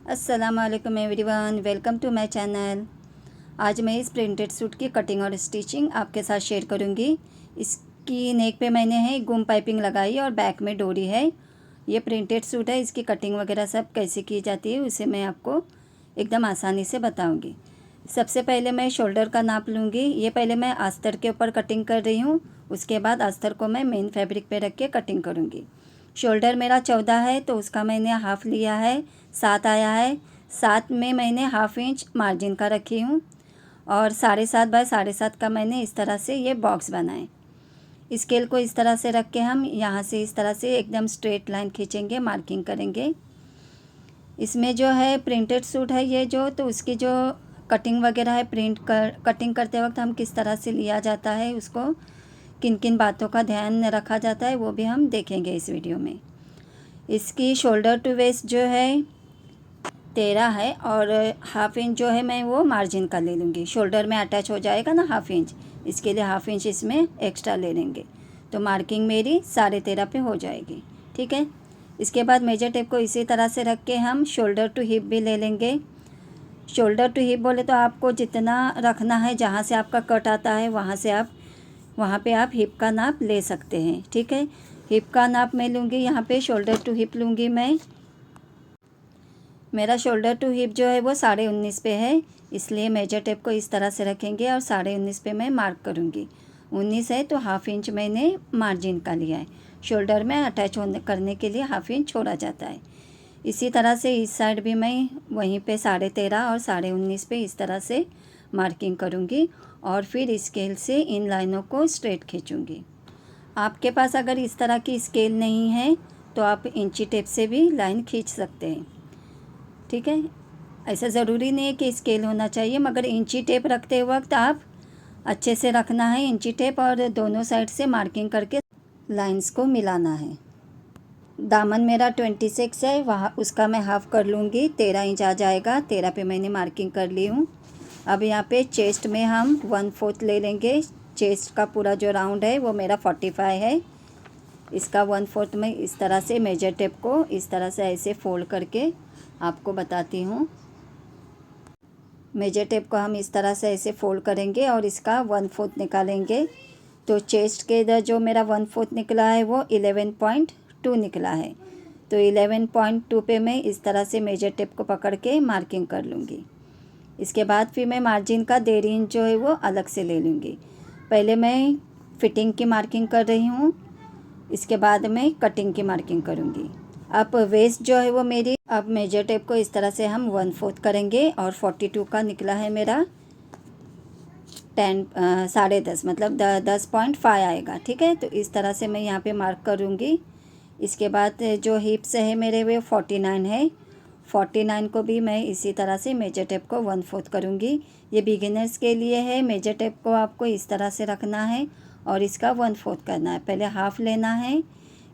अस्सलामुअलैकुम everyone, welcome to my channel. आज मैं इस प्रिंटेड सूट की कटिंग और स्टिचिंग आपके साथ शेयर करूंगी। इसकी नेक पे मैंने है गुम पाइपिंग लगाई और बैक में डोरी है। ये प्रिंटेड सूट है, इसकी कटिंग वगैरह सब कैसे की जाती है उसे मैं आपको एकदम आसानी से बताऊंगी। सबसे पहले मैं शोल्डर का नाप लूँगी। ये पहले मैं अस्तर के ऊपर कटिंग कर रही हूँ, उसके बाद अस्तर को मैं मेन फैब्रिक पे रख के कटिंग करूँगी। शोल्डर मेरा 14 है तो उसका मैंने हाफ़ लिया है, 7 आया है। 7 में मैंने हाफ़ इंच मार्जिन का रखी हूँ और 7.5 बाय 7.5 का मैंने इस तरह से ये बॉक्स बनाए। स्केल को इस तरह से रख के हम यहाँ से इस तरह से एकदम स्ट्रेट लाइन खींचेंगे, मार्किंग करेंगे। इसमें जो है प्रिंटेड सूट है ये जो, तो उसकी जो कटिंग वगैरह है, कटिंग करते वक्त हम किस तरह से लिया जाता है, उसको किन किन बातों का ध्यान रखा जाता है वो भी हम देखेंगे इस वीडियो में। इसकी शोल्डर टू वेस्ट जो है 13 है और हाफ़ इंच जो है मैं वो मार्जिन का ले लूँगी। शोल्डर में अटैच हो जाएगा ना हाफ़ इंच, इसके लिए हाफ़ इंच इसमें एक्स्ट्रा ले लेंगे तो मार्किंग मेरी 13.5 पे हो जाएगी। ठीक है, इसके बाद मेजर टेप को इसी तरह से रख के हम शोल्डर टू हिप भी ले लेंगे। शोल्डर टू हिप बोले तो आपको जितना रखना है, जहाँ से आपका कट आता है वहाँ पे आप हिप का नाप ले सकते हैं। ठीक है, हिप का नाप मैं लूँगी, यहाँ पे शोल्डर टू हिप लूँगी मैं। मेरा शोल्डर टू हिप जो है वो 19.5 पे है, इसलिए मेजर टेप को इस तरह से रखेंगे और 19.5 पे मैं मार्क करूँगी। 19 है तो हाफ़ इंच मैंने मार्जिन का लिया है। शोल्डर में अटैच करने के लिए हाफ़ इंच छोड़ा जाता है। इसी तरह से इस साइड भी मैं वहीं पे 13.5 और 19.5 पे इस तरह से मार्किंग करूँगी और फिर स्केल से इन लाइनों को स्ट्रेट खींचूँगी। आपके पास अगर इस तरह की स्केल नहीं है तो आप इंची टेप से भी लाइन खींच सकते हैं। ठीक है, ऐसा ज़रूरी नहीं है कि स्केल होना चाहिए, मगर इंची टेप रखते वक्त आप अच्छे से रखना है इंची टेप, और दोनों साइड से मार्किंग करके लाइंस को मिलाना है। दामन मेरा 26 है, वहाँ उसका मैं हाफ़ कर लूँगी, 13 इंच आ जाएगा। 13 पे मैंने मार्किंग कर ली हूँ। अब यहाँ पे चेस्ट में हम 1/4 ले लेंगे। चेस्ट का पूरा जो राउंड है वो मेरा 45 है, इसका 1/4 मैं इस तरह से मेजर टेप को इस तरह से ऐसे फोल्ड करके आपको बताती हूँ। मेजर टेप को हम इस तरह से ऐसे फोल्ड करेंगे और इसका 1/4 निकालेंगे। तो चेस्ट के इधर जो मेरा 1/4 निकला है वो 11.2 निकला है, तो 11.2 पे मैं इस तरह से मेजर टेप को पकड़ के मार्किंग कर लूँगी। इसके बाद फिर मैं मार्जिन का 1.5 इंच जो है वो अलग से ले लूँगी। पहले मैं फिटिंग की मार्किंग कर रही हूँ, इसके बाद मैं कटिंग की मार्किंग करूँगी। अब वेस्ट जो है वो मेरी, अब मेजर टेप को इस तरह से हम 1/4 करेंगे और 42 का निकला है मेरा 10.5 मतलब 10.5 आएगा। ठीक है, तो इस तरह से मैं यहाँ पे मार्क करूँगी। इसके बाद जो हिप्स है मेरे वे 49 है, 49 को भी मैं इसी तरह से मेजर टेप को 1/4 करूँगी। ये बिगिनर्स के लिए है। मेजर टेप को आपको इस तरह से रखना है और इसका 1/4 करना है। पहले हाफ़ लेना है,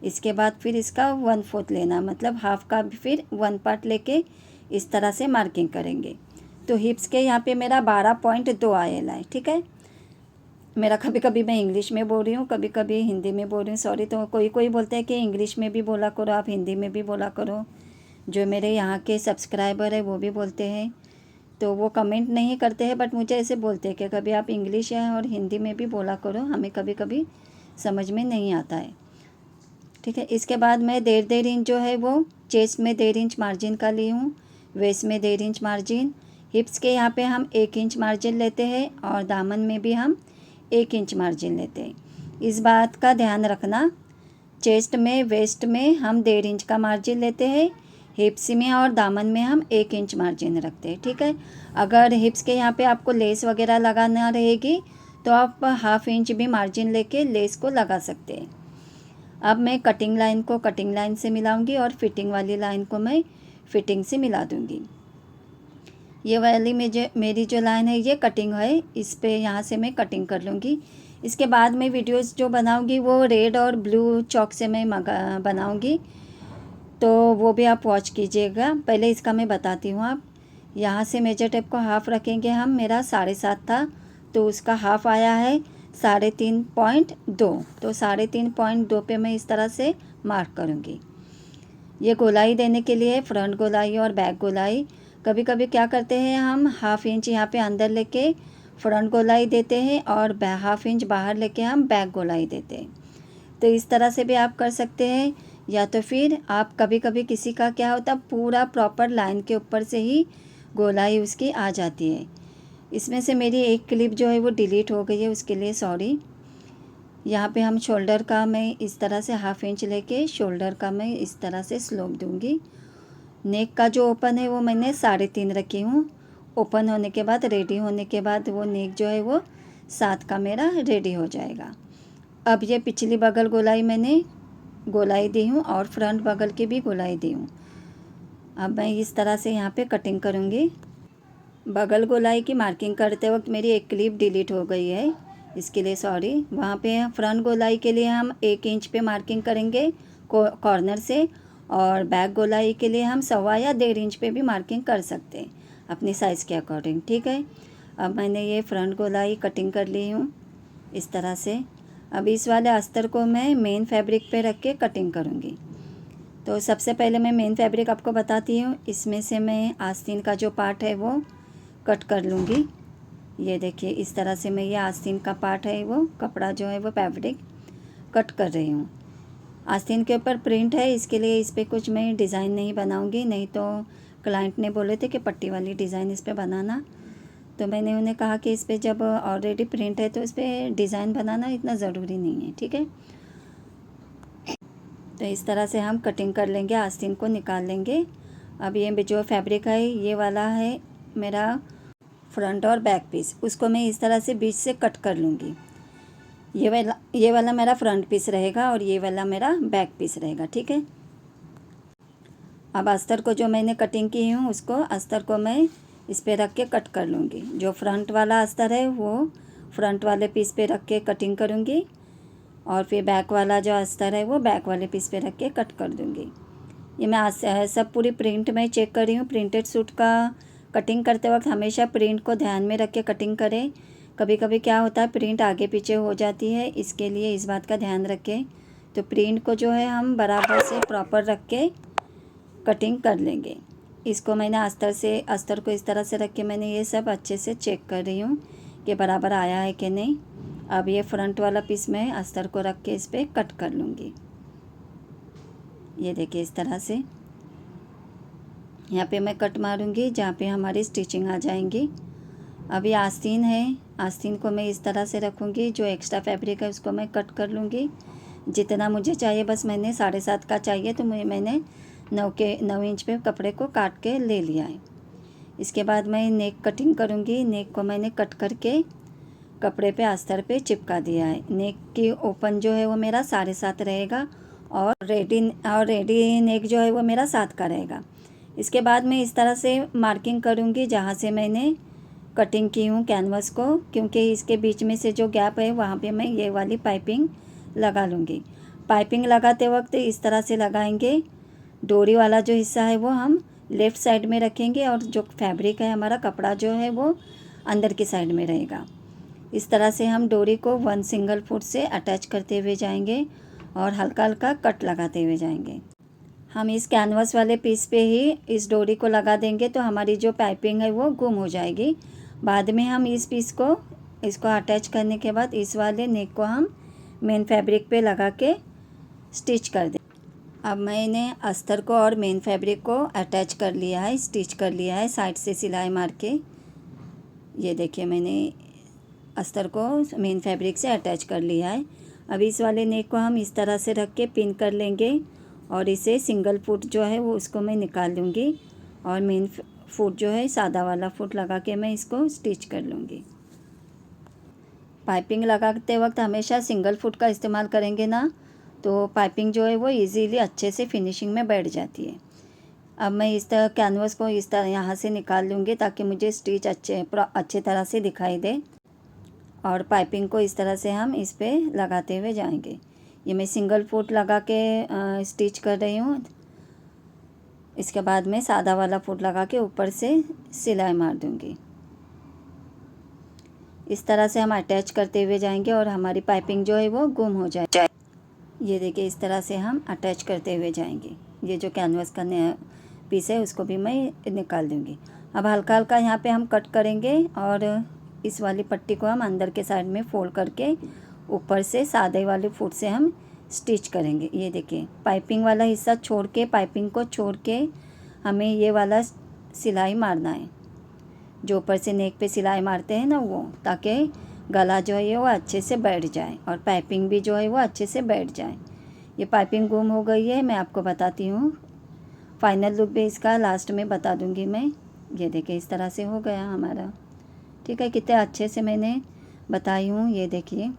इसके बाद फिर इसका 1/4 लेना, मतलब हाफ़ का फिर 1 पार्ट लेके इस तरह से मार्किंग करेंगे। तो हिप्स के यहाँ पे मेरा 12.2 आएगा है। ठीक है, मेरा कभी कभी मैं इंग्लिश में बोल रही हूँ, कभी कभी हिंदी में बोल रही हूँ, सॉरी। तो कोई बोलते हैं कि इंग्लिश में भी बोला करो, आप हिंदी में भी बोला करो। जो मेरे यहाँ के सब्सक्राइबर है वो भी बोलते हैं, तो वो कमेंट नहीं करते हैं बट मुझे ऐसे बोलते हैं कि कभी आप इंग्लिश या और हिंदी में भी बोला करो, हमें कभी कभी समझ में नहीं आता है। ठीक है, इसके बाद मैं 1.5 इंच जो है वो चेस्ट में 1.5 इंच मार्जिन का ली हूँ, वेस्ट में 1.5 इंच मार्जिन। हिप्स के यहाँ पे हम 1 इंच मार्जिन लेते हैं और दामन में भी हम 1 इंच मार्जिन लेते हैं। इस बात का ध्यान रखना, चेस्ट में वेस्ट में हम 1.5 इंच का मार्जिन लेते हैं, हिप्स में और दामन में हम 1 इंच मार्जिन रखते हैं। ठीक है, अगर हिप्स के यहाँ पे आपको लेस वगैरह लगाना रहेगी तो आप हाफ़ इंच भी मार्जिन लेके लेस को लगा सकते हैं। अब मैं कटिंग लाइन को कटिंग लाइन से मिलाऊंगी और फिटिंग वाली लाइन को मैं फिटिंग से मिला दूंगी। ये वाली मेरी जो लाइन है ये कटिंग है, इस पे यहाँ से मैं कटिंग कर लूँगी। इसके बाद मैं वीडियोस जो बनाऊँगी वो रेड और ब्लू चॉक से मैं बनाऊँगी, तो वो भी आप वॉच कीजिएगा। पहले इसका मैं बताती हूँ। आप यहाँ से मेजर टेप को हाफ़ रखेंगे हम, मेरा 7.5 था तो उसका हाफ़ आया है 3.5.2, तो 3.5.2 पे मैं इस तरह से मार्क करूँगी। ये गोलाई देने के लिए फ्रंट गोलाई और बैक गोलाई, कभी कभी क्या करते हैं हम 1/2 इंच यहाँ पे अंदर लेके फ्रंट गोलाई देते हैं और 1/2 इंच बाहर लेके हम बैक गोलाई देते हैं। तो इस तरह से भी आप कर सकते हैं, या तो फिर आप कभी कभी किसी का क्या होता है पूरा प्रॉपर लाइन के ऊपर से ही गोलाई उसकी आ जाती है। इसमें से मेरी एक क्लिप जो है वो डिलीट हो गई है, उसके लिए सॉरी। यहाँ पे हम शोल्डर का मैं इस तरह से 1/2 इंच लेके शोल्डर का मैं इस तरह से स्लोप दूँगी। नेक का जो ओपन है वो मैंने 3.5 रखी हूँ। ओपन होने के बाद रेडी होने के बाद वो नेक जो है वो 7 का मेरा रेडी हो जाएगा। अब ये पिछली बगल गोलाई मैंने गोलाई दी हूँ और फ्रंट बगल की भी गोलाई दी हूँ। अब मैं इस तरह से यहाँ पे कटिंग करूँगी। बगल गोलाई की मार्किंग करते वक्त मेरी एक क्लिप डिलीट हो गई है, इसके लिए सॉरी। वहाँ पे फ्रंट गोलाई के लिए हम 1 इंच पे मार्किंग करेंगे कॉर्नर से, और बैक गोलाई के लिए हम 1.25 या 1.5 इंच पे भी मार्किंग कर सकते हैं अपनी साइज़ के अकॉर्डिंग, ठीक है। अब मैंने ये फ्रंट गोलाई कटिंग कर ली हूँ इस तरह से। अब इस वाले अस्तर को मैं मेन फैब्रिक पे रख के कटिंग करूँगी। तो सबसे पहले मैं मेन फैब्रिक आपको बताती हूँ। इसमें से मैं आस्तीन का जो पार्ट है वो कट कर लूँगी। ये देखिए इस तरह से मैं ये आस्तीन का पार्ट है वो कपड़ा जो है वो फैब्रिक कट कर रही हूँ। आस्तीन के ऊपर प्रिंट है, इसके लिए इस पर कुछ मैं डिज़ाइन नहीं बनाऊँगी, नहीं तो क्लाइंट ने बोले थे कि पट्टी वाली डिज़ाइन इस पर बनाना, तो मैंने उन्हें कहा कि इस पर जब ऑलरेडी प्रिंट है तो इस पर डिज़ाइन बनाना इतना ज़रूरी नहीं है, ठीक है। तो इस तरह से हम कटिंग कर लेंगे, आस्तीन को निकाल लेंगे। अब ये जो फैब्रिक है ये वाला है मेरा फ्रंट और बैक पीस, उसको मैं इस तरह से बीच से कट कर लूँगी। ये वाला मेरा फ्रंट पीस रहेगा और ये वाला मेरा बैक पीस रहेगा, ठीक है। अब अस्तर को जो मैंने कटिंग की हूँ उसको अस्तर को मैं इस पे रख के कट कर लूँगी। जो फ्रंट वाला अस्तर है वो फ्रंट वाले पीस पे रख के कटिंग करूँगी, और फिर बैक वाला जो अस्तर है वो बैक वाले पीस पे रख के कट कर दूँगी। ये मैं आज सब पूरी प्रिंट में चेक कर रही हूँ। प्रिंटेड सूट का कटिंग करते वक्त हमेशा प्रिंट को ध्यान में रख के कटिंग करें। कभी कभी क्या होता है प्रिंट आगे पीछे हो जाती है, इसके लिए इस बात का ध्यान रखें। तो प्रिंट को जो है हम बराबर से प्रॉपर रख के कटिंग कर लेंगे। इसको मैंने अस्तर को इस तरह से रख के मैंने ये सब अच्छे से चेक कर रही हूँ कि बराबर आया है कि नहीं। अब ये फ्रंट वाला पीस मैं अस्तर को रख के इस पर कट कर लूँगी। ये देखिए इस तरह से यहाँ पे मैं कट मारूंगी जहाँ पे हमारी स्टिचिंग आ जाएंगी। अभी आस्तीन है, आस्तीन को मैं इस तरह से रखूँगी। जो एक्स्ट्रा फैब्रिक है उसको मैं कट कर लूँगी जितना मुझे चाहिए। बस मैंने 7.5 का चाहिए तो मैंने 9 इंच पे कपड़े को काट के ले लिया है। इसके बाद मैं नेक कटिंग करूँगी। नेक को मैंने कट करके कपड़े पे अस्तर पे चिपका दिया है। नेक की ओपन जो है वो मेरा 7.5 रहेगा और रेडी नेक जो है वो मेरा 7 का रहेगा। इसके बाद मैं इस तरह से मार्किंग करूँगी जहाँ से मैंने कटिंग की हूँ कैनवस को, क्योंकि इसके बीच में से जो गैप है वहाँ पे मैं ये वाली पाइपिंग लगा लूँगी। पाइपिंग लगाते वक्त इस तरह से लगाएंगे। डोरी वाला जो हिस्सा है वो हम लेफ़्ट साइड में रखेंगे और जो फैब्रिक है हमारा कपड़ा जो है वो अंदर की साइड में रहेगा। इस तरह से हम डोरी को 1 सिंगल फुट से अटैच करते हुए जाएंगे और हल्का हल्का कट लगाते हुए जाएंगे। हम इस कैनवस वाले पीस पे ही इस डोरी को लगा देंगे तो हमारी जो पाइपिंग है वो गुम हो जाएगी। बाद में हम इस पीस को इसको अटैच करने के बाद इस वाले नेक को हम मेन फैब्रिक पे लगा के स्टिच कर दें। अब मैंने अस्तर को और मेन फैब्रिक को अटैच कर लिया है, स्टिच कर लिया है साइड से सिलाई मार के। ये देखिए मैंने अस्तर को मेन फैब्रिक से अटैच कर लिया है। अब इस वाले नेक को हम इस तरह से रख के पिन कर लेंगे और इसे सिंगल फुट जो है वो उसको मैं निकाल लूँगी और मेन फुट जो है सादा वाला फुट लगा के मैं इसको स्टिच कर लूँगी। पाइपिंग लगाते वक्त हमेशा सिंगल फुट का इस्तेमाल करेंगे ना तो पाइपिंग जो है वो इजीली अच्छे से फिनिशिंग में बैठ जाती है। अब मैं इस तरह कैनवस को इस तरह यहाँ से निकाल लूँगी ताकि मुझे स्टिच अच्छे तरह से दिखाई दे, और पाइपिंग को इस तरह से हम इस पर लगाते हुए जाएंगे। ये मैं सिंगल फुट लगा के स्टिच कर रही हूँ। इसके बाद मैं सादा वाला फुट लगा के ऊपर से सिलाई मार दूँगी। इस तरह से हम अटैच करते हुए जाएंगे और हमारी पाइपिंग जो है वो गुम हो जाए। ये देखिए इस तरह से हम अटैच करते हुए जाएंगे। ये जो कैनवस का पीस है उसको भी मैं निकाल दूँगी। अब हल्का हल्का यहाँ पे हम कट करेंगे और इस वाली पट्टी को हम अंदर के साइड में फोल्ड करके ऊपर से सादे वाले फुट से हम स्टिच करेंगे। ये देखिए पाइपिंग वाला हिस्सा छोड़ के, पाइपिंग को छोड़ के हमें ये वाला सिलाई मारना है, जो ऊपर से नेक पे सिलाई मारते हैं ना वो, ताकि गला जो है वो अच्छे से बैठ जाए और पाइपिंग भी जो है वो अच्छे से बैठ जाए। ये पाइपिंग गुम हो गई है, मैं आपको बताती हूँ। फाइनल लुक भी इसका लास्ट में बता दूँगी मैं। ये देखिए इस तरह से हो गया हमारा, ठीक है। कितने अच्छे से मैंने बताई हूँ, ये देखिए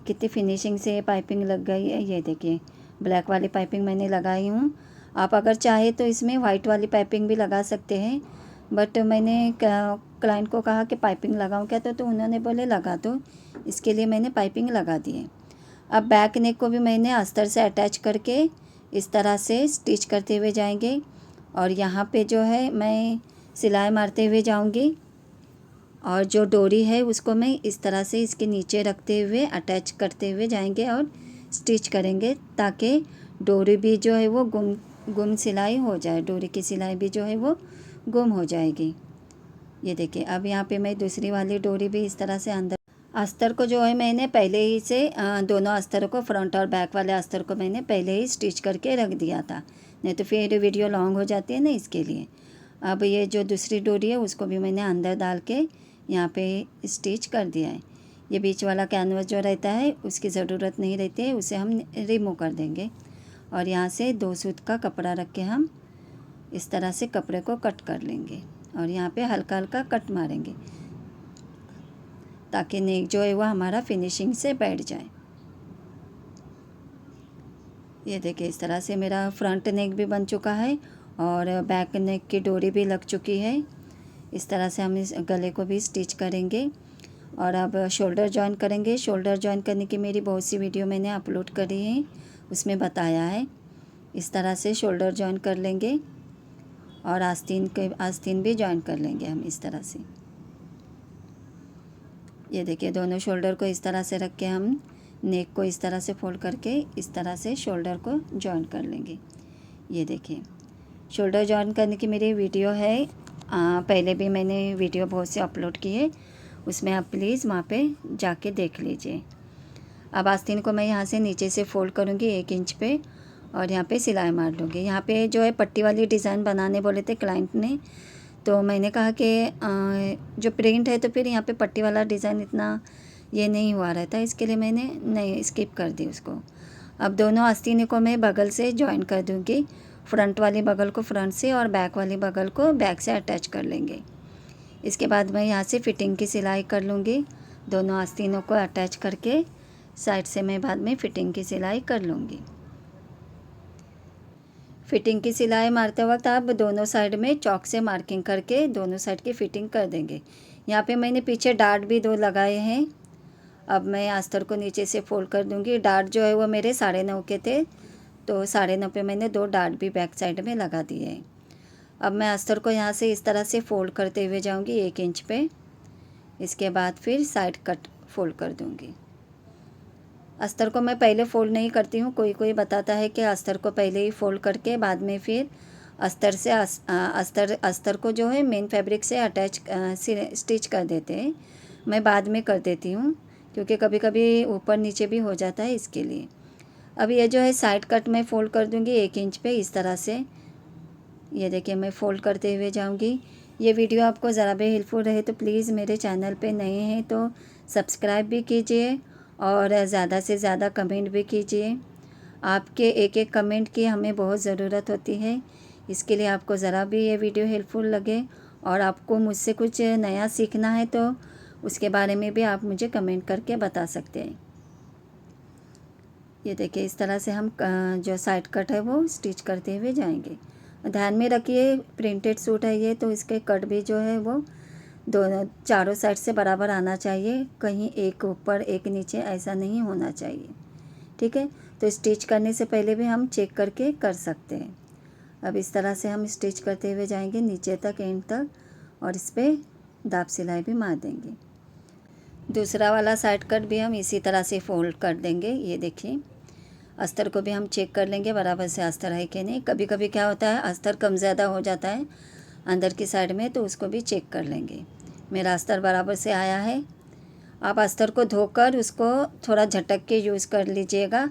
कितनी फिनिशिंग से पाइपिंग लग गई है। ये देखिए ब्लैक वाली पाइपिंग मैंने लगाई हूँ। आप अगर चाहे तो इसमें वाइट वाली पाइपिंग भी लगा सकते हैं, बट मैंने क्लाइंट को कहा कि पाइपिंग लगाऊं क्या, तो उन्होंने बोले लगा दो, इसके लिए मैंने पाइपिंग लगा दी है। अब बैक नेक को भी मैंने अस्तर से अटैच करके इस तरह से स्टिच करते हुए जाएंगे और यहाँ पे जो है मैं सिलाई मारते हुए जाऊँगी और जो डोरी है उसको मैं इस तरह से इसके नीचे रखते हुए अटैच करते हुए जाएंगे और स्टिच करेंगे, ताकि डोरी भी जो है वो गुम सिलाई हो जाए, डोरी की सिलाई भी जो है वो गुम हो जाएगी। ये देखिए अब यहाँ पे मैं दूसरी वाली डोरी भी इस तरह से अंदर, अस्तर को जो है मैंने पहले ही से दोनों अस्तरों को, फ्रंट और बैक वाले अस्तर को मैंने पहले ही स्टिच करके रख दिया था, नहीं तो फिर वीडियो लॉन्ग हो जाती है ना, इसके लिए। अब ये जो दूसरी डोरी है उसको भी मैंने अंदर डाल के यहाँ पे स्टिच कर दिया है। ये बीच वाला कैनवस जो रहता है उसकी ज़रूरत नहीं रहती है, उसे हम रिमूव कर देंगे और यहाँ से 2 सूत का कपड़ा रख के हम इस तरह से कपड़े को कट कर लेंगे और यहाँ पे हल्का हल्का कट मारेंगे, ताकि नेक जो है वो हमारा फिनिशिंग से बैठ जाए। ये देखिए इस तरह से मेरा फ्रंट नेक भी बन चुका है और बैक नेक की डोरी भी लग चुकी है। इस तरह से हम इस गले को भी स्टिच करेंगे और अब शोल्डर जॉइन करेंगे। शोल्डर जॉइन करने की मेरी बहुत सी वीडियो मैंने अपलोड करी है, उसमें बताया है। इस तरह से शोल्डर जॉइन कर लेंगे और आस्तीन भी जॉइन कर लेंगे हम इस तरह से। ये देखिए दोनों शोल्डर को इस तरह से रख के हम नेक को इस तरह से फोल्ड करके इस तरह से शोल्डर को जॉइन कर लेंगे। ये देखिए शोल्डर जॉइन करने की मेरी वीडियो है, पहले भी मैंने वीडियो बहुत से अपलोड की है, उसमें आप प्लीज़ वहाँ पे जाके देख लीजिए। अब आस्तीन को मैं यहाँ से नीचे से फोल्ड करूँगी 1 इंच पे और यहाँ पे सिलाई मार लूँगी। यहाँ पे जो है पट्टी वाली डिज़ाइन बनाने बोले थे क्लाइंट ने, तो मैंने कहा कि जो प्रिंट है तो फिर यहाँ पे पट्टी वाला डिज़ाइन इतना ये नहीं हुआ रहता, इसके लिए मैंने नहीं स्किप कर दी उसको। अब दोनों आस्तीन को मैं बगल से जॉइन कर दूँगी, फ्रंट वाली बगल को फ्रंट से और बैक वाली बगल को बैक से अटैच कर लेंगे। इसके बाद मैं यहाँ से फिटिंग की सिलाई कर लूँगी, दोनों आस्तीनों को अटैच करके साइड से मैं बाद में फिटिंग की सिलाई कर लूँगी। फिटिंग की सिलाई मारते वक्त आप दोनों साइड में चॉक से मार्किंग करके दोनों साइड की फिटिंग कर देंगे। यहाँ पे मैंने पीछे डार्ट भी 2 लगाए हैं। अब मैं अस्तर को नीचे से फोल्ड कर दूँगी। डार्ट जो है वो मेरे 9.5 के थे, तो 9.5 पे मैंने 2 डार्ट भी बैक साइड में लगा दिए हैं। अब मैं अस्तर को यहाँ से इस तरह से फोल्ड करते हुए जाऊँगी 1 इंच पे। इसके बाद फिर साइड कट फोल्ड कर दूँगी। अस्तर को मैं पहले फोल्ड नहीं करती हूँ, कोई बताता है कि अस्तर को पहले ही फोल्ड करके बाद में फिर अस्तर से अस्तर को जो है मेन फैब्रिक से अटैच स्टिच कर देते हैं। मैं बाद में कर देती हूँ क्योंकि कभी कभी ऊपर नीचे भी हो जाता है, इसके लिए। अब ये जो है साइड कट मैं फ़ोल्ड कर दूँगी 1 इंच पे इस तरह से। ये देखिए मैं फ़ोल्ड करते हुए जाऊँगी। ये वीडियो आपको ज़रा भी हेल्पफुल रहे तो प्लीज़ मेरे चैनल पे नए हैं तो सब्सक्राइब भी कीजिए और ज़्यादा से ज़्यादा कमेंट भी कीजिए। आपके एक कमेंट की हमें बहुत ज़रूरत होती है, इसके लिए आपको ज़रा भी ये वीडियो हेल्पफुल लगे और आपको मुझसे कुछ नया सीखना है तो उसके बारे में भी आप मुझे कमेंट करके बता सकते हैं। ये देखिए इस तरह से हम जो साइड कट है वो स्टिच करते हुए जाएंगे। ध्यान में रखिए प्रिंटेड सूट है ये, तो इसके कट भी जो है वो दोनों चारों साइड से बराबर आना चाहिए, कहीं एक ऊपर एक नीचे ऐसा नहीं होना चाहिए, ठीक है। तो स्टिच करने से पहले भी हम चेक करके कर सकते हैं। अब इस तरह से हम स्टिच करते हुए जाएंगे नीचे तक, एंड तक, और इस पर दाब सिलाई भी मार देंगे। दूसरा वाला साइड कट भी हम इसी तरह से फोल्ड कर देंगे। ये देखिए अस्तर को भी हम चेक कर लेंगे बराबर से अस्तर है कि नहीं। कभी कभी क्या होता है अस्तर कम ज़्यादा हो जाता है अंदर की साइड में, तो उसको भी चेक कर लेंगे। मेरा अस्तर बराबर से आया है। आप अस्तर को धोकर उसको थोड़ा झटक के यूज़ कर लीजिएगा,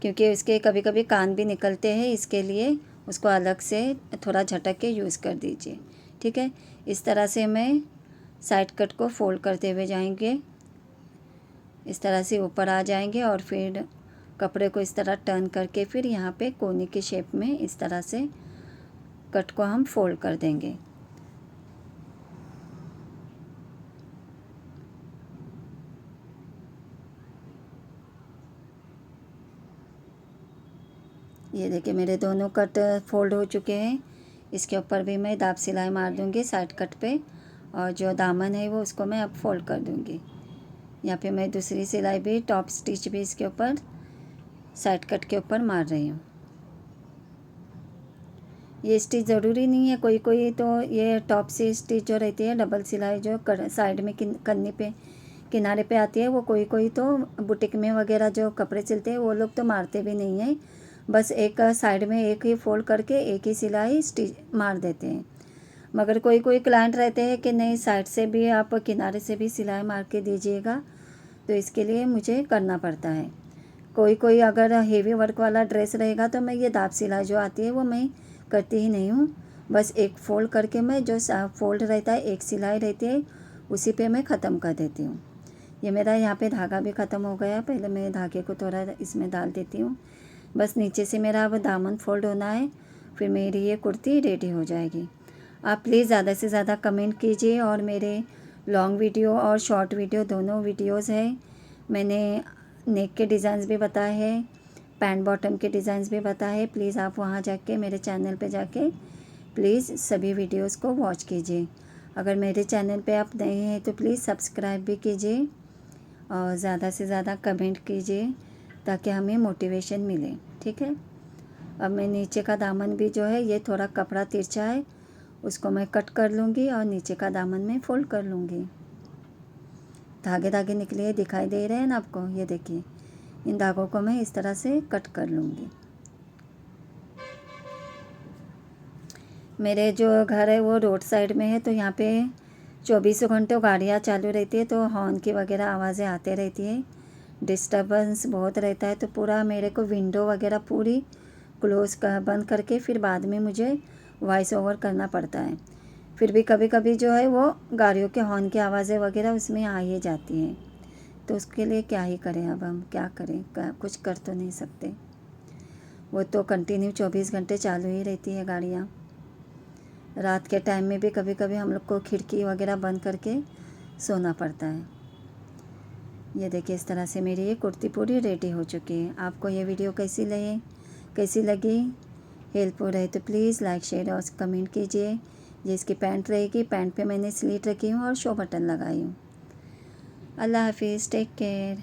क्योंकि उसके कभी कभी कान भी निकलते हैं, इसके लिए उसको अलग से थोड़ा झटक के यूज़ कर दीजिए। ठीक है, इस तरह से मैं साइड कट को फोल्ड करते हुए जाएंगे, इस तरह से ऊपर आ जाएंगे और फिर कपड़े को इस तरह टर्न करके फिर यहाँ पे कोनी के शेप में इस तरह से कट को हम फोल्ड कर देंगे। ये देखिए मेरे दोनों कट फोल्ड हो चुके हैं। इसके ऊपर भी मैं दाब सिलाई मार दूँगी साइड कट पे, और जो दामन है वो उसको मैं अब फोल्ड कर दूँगी। यहाँ पे मैं दूसरी सिलाई भी, टॉप स्टिच भी इसके ऊपर साइड कट के ऊपर मार रही हूँ। ये स्टिच ज़रूरी नहीं है, कोई कोई तो ये टॉप से स्टिच जो रहती है डबल सिलाई जो साइड में कन्नी पे किनारे पे आती है, वो कोई कोई तो बुटीक में वगैरह जो कपड़े सिलते हैं वो लोग तो मारते भी नहीं हैं, बस एक साइड में एक ही फोल्ड करके एक ही सिलाई स्टिच मार देते हैं। मगर कोई कोई क्लाइंट रहते हैं कि नहीं साइड से भी आप किनारे से भी सिलाई मार के दीजिएगा, तो इसके लिए मुझे करना पड़ता है। कोई कोई अगर हेवी वर्क वाला ड्रेस रहेगा तो मैं ये दाब सिलाई जो आती है वो मैं करती ही नहीं हूँ, बस एक फोल्ड करके मैं जो फोल्ड रहता है एक सिलाई रहती है उसी पे मैं ख़त्म कर देती हूँ। ये मेरा यहाँ पे धागा भी ख़त्म हो गया, पहले मैं धागे को थोड़ा इसमें डाल देती हूँ। बस नीचे से मेरा अब दामन फोल्ड होना है, फिर मेरी ये कुर्ती रेडी हो जाएगी। आप प्लीज़ ज़्यादा से ज़्यादा कमेंट कीजिए, और मेरे लॉन्ग वीडियो और शॉर्ट वीडियो दोनों वीडियोज़ हैं। मैंने नेक के डिज़ाइंस भी बताए हैं, पैंट बॉटम के डिज़ाइंस भी बताए हैं। प्लीज़ आप वहाँ जाके मेरे चैनल पे जाके प्लीज़ सभी वीडियोस को वॉच कीजिए। अगर मेरे चैनल पे आप नए हैं तो प्लीज़ सब्सक्राइब भी कीजिए और ज़्यादा से ज़्यादा कमेंट कीजिए ताकि हमें मोटिवेशन मिले। ठीक है, अब मैं नीचे का दामन भी जो है ये थोड़ा कपड़ा तिरछा है, उसको मैं कट कर लूँगी और नीचे का दामन में फोल्ड कर लूँगी। धागे धागे निकले दिखाई दे रहे हैं ना आपको, ये देखिए इन धागों को मैं इस तरह से कट कर लूँगी। मेरे जो घर है वो रोड साइड में है, तो यहाँ पे 24 घंटों गाड़ियाँ चालू रहती है, तो हॉर्न की वगैरह आवाज़ें आते रहती है, डिस्टर्बेंस बहुत रहता है। तो पूरा मेरे को विंडो वगैरह पूरी बंद करके फिर बाद में मुझे वॉइस ओवर करना पड़ता है। फिर भी कभी कभी जो है वो गाड़ियों के हॉर्न की आवाज़ें वगैरह उसमें आ ही जाती हैं, तो उसके लिए क्या ही करें, अब हम क्या करें, कुछ कर तो नहीं सकते। वो तो कंटिन्यू 24 घंटे चालू ही रहती है गाड़ियाँ। रात के टाइम में भी कभी कभी हम लोग को खिड़की वगैरह बंद करके सोना पड़ता है। ये देखिए इस तरह से मेरी ये कुर्ती पूरी रेडी हो चुकी है। आपको ये वीडियो कैसी लगी, हेल्पफुल रहे तो प्लीज़ लाइक शेयर और कमेंट कीजिए। ये इसकी पैंट रहेगी, पैंट पे मैंने स्लीट रखी हूँ और शो बटन लगाई हूँ। अल्लाह हाफिज़, टेक केयर।